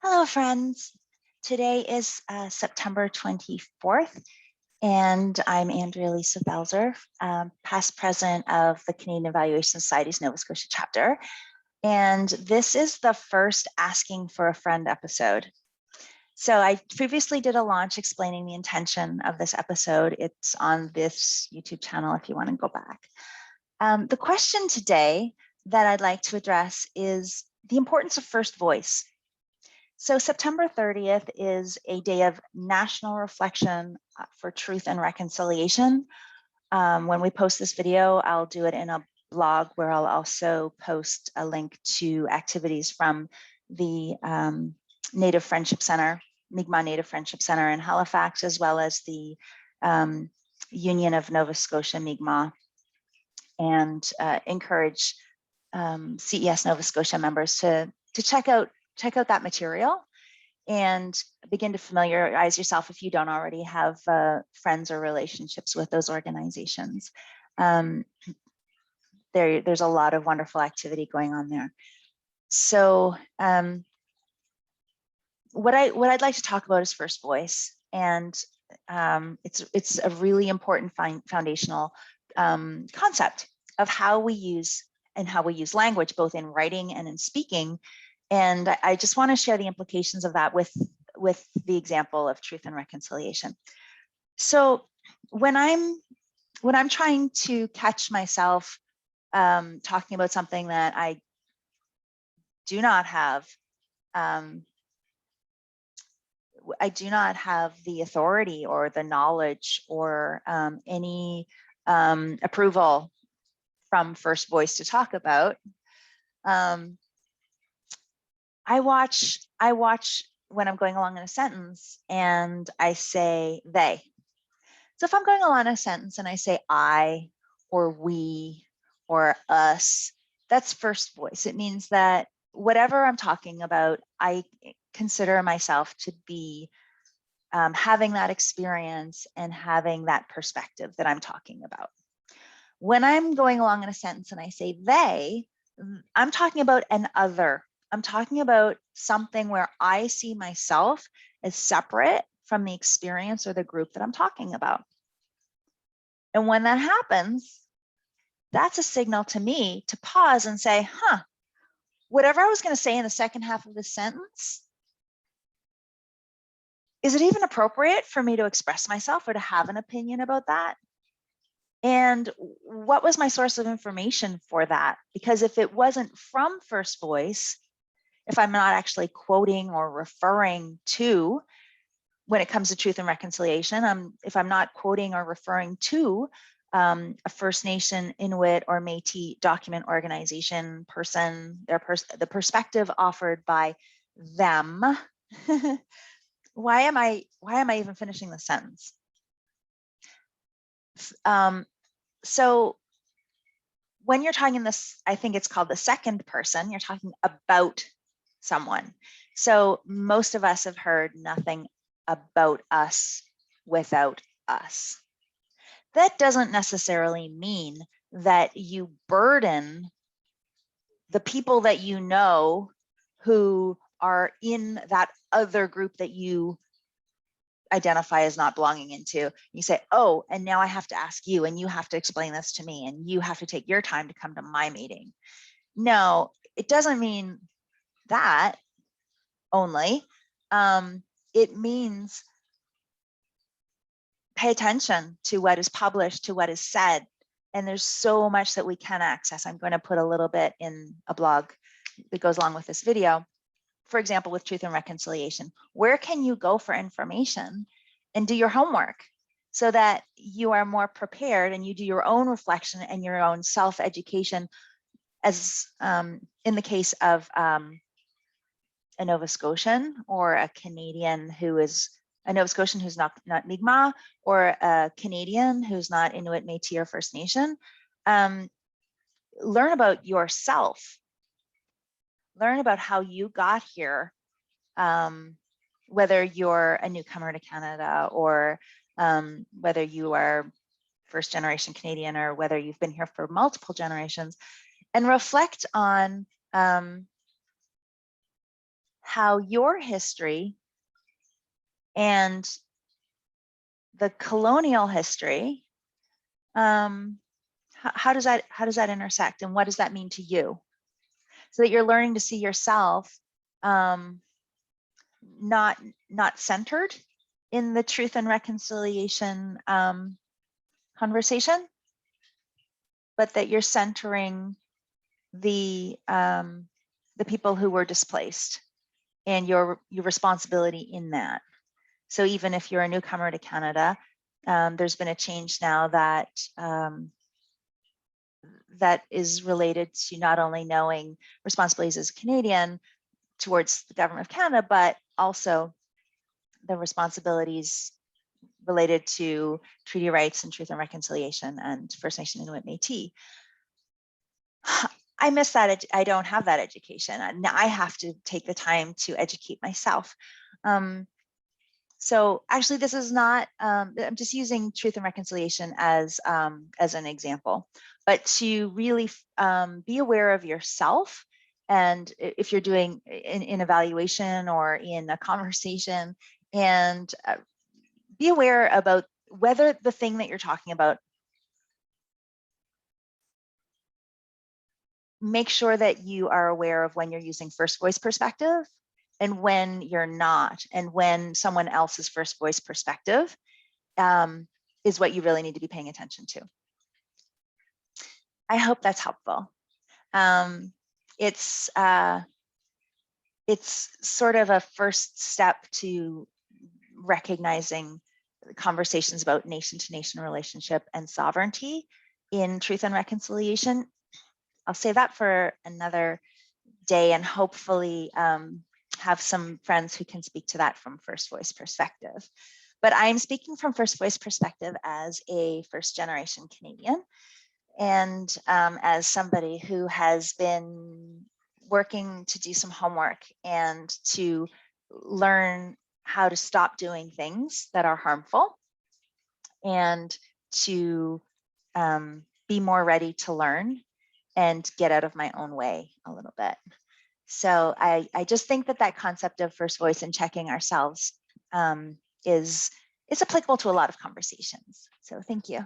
Hello, friends. Today is September 24th, and I'm Andrea Lisa Belzer, past president of the Canadian Evaluation Society's Nova Scotia chapter. And this is the first Asking for a Friend episode. So I previously did a launch explaining the intention of this episode. It's on this YouTube channel if you want to go back. The question today that I'd like to address is the importance of first voice. So September 30th is a day of national reflection for truth and reconciliation. When we post this video, I'll do it in a blog where I'll also post a link to activities from the Native Friendship Center, Mi'kmaq Native Friendship Center in Halifax, as well as the Union of Nova Scotia Mi'kmaq, and encourage CES Nova Scotia members to check out that material and begin to familiarize yourself if you don't already have friends or relationships with those organizations. There's a lot of wonderful activity going on there. So what I'd like to talk about is first voice, and it's a really important foundational concept of how we use language, both in writing and in speaking. And I just want to share the implications of that with the example of truth and reconciliation. So when I'm trying to catch myself talking about something that I do not have, the authority or the knowledge or any approval from first voice to talk about, I watch when I'm going along in a sentence and I say they. So if I'm going along in a sentence and I say I or we or us, that's first voice. It means that whatever I'm talking about, I consider myself to be having that experience and having that perspective that I'm talking about. When I'm going along in a sentence and I say they, I'm talking about an other. I'm talking about something where I see myself as separate from the experience or the group that I'm talking about. And when that happens, that's a signal to me to pause and say, whatever I was going to say in the second half of the sentence, is it even appropriate for me to express myself or to have an opinion about that? And what was my source of information for that? Because if it wasn't from first voice, if I'm not actually quoting or referring to, when it comes to truth and reconciliation, if I'm not quoting or referring to a First Nation, Inuit, or Métis document, organization, person, the perspective offered by them, why am I even finishing the sentence? So when you're talking in this, I think it's called the second person, you're talking about someone. So most of us have heard nothing about us without us. That doesn't necessarily mean that you burden the people that you know who are in that other group that you identify as not belonging into. You say, oh, and now I have to ask you, and you have to explain this to me, and you have to take your time to come to my meeting. No, it doesn't mean that only. It means pay attention to what is published, to what is said. And there's so much that we can access. I'm going to put a little bit in a blog that goes along with this video. For example, with truth and reconciliation, where can you go for information and do your homework so that you are more prepared and you do your own reflection and your own self-education, as in the case of a Nova Scotian or a Canadian who is a Nova Scotian who's not Mi'kmaq, or a Canadian who's not Inuit, Métis, or First Nation. Learn about yourself. Learn about how you got here, whether you're a newcomer to Canada or whether you are first generation Canadian or whether you've been here for multiple generations, and reflect on how your history and the colonial history, how does that intersect, and what does that mean to you? So that you're learning to see yourself not centered in the truth and reconciliation conversation, but that you're centering the people who were displaced and your responsibility in that. So even if you're a newcomer to Canada, there's been a change now that that is related to not only knowing responsibilities as a Canadian towards the government of Canada, but also the responsibilities related to treaty rights and truth and reconciliation and First Nation Inuit Métis. I miss that. I don't have that education. Now I have to take the time to educate myself. So actually, this is not, I'm just using truth and reconciliation as an example, but to really be aware of yourself. And if you're doing in evaluation or in a conversation, and be aware about whether the thing that you're talking about, make sure that you are aware of when you're using first voice perspective and when you're not, and when someone else's first voice perspective is what you really need to be paying attention to. I hope that's helpful. It's sort of a first step to recognizing conversations about nation-to-nation relationship and sovereignty in truth and reconciliation. I'll save that for another day, and hopefully have some friends who can speak to that from first voice perspective. But I'm speaking from first voice perspective as a first generation Canadian, and as somebody who has been working to do some homework and to learn how to stop doing things that are harmful, and to be more ready to learn and get out of my own way a little bit. So I just think that concept of first voice and checking ourselves is applicable to a lot of conversations. So thank you.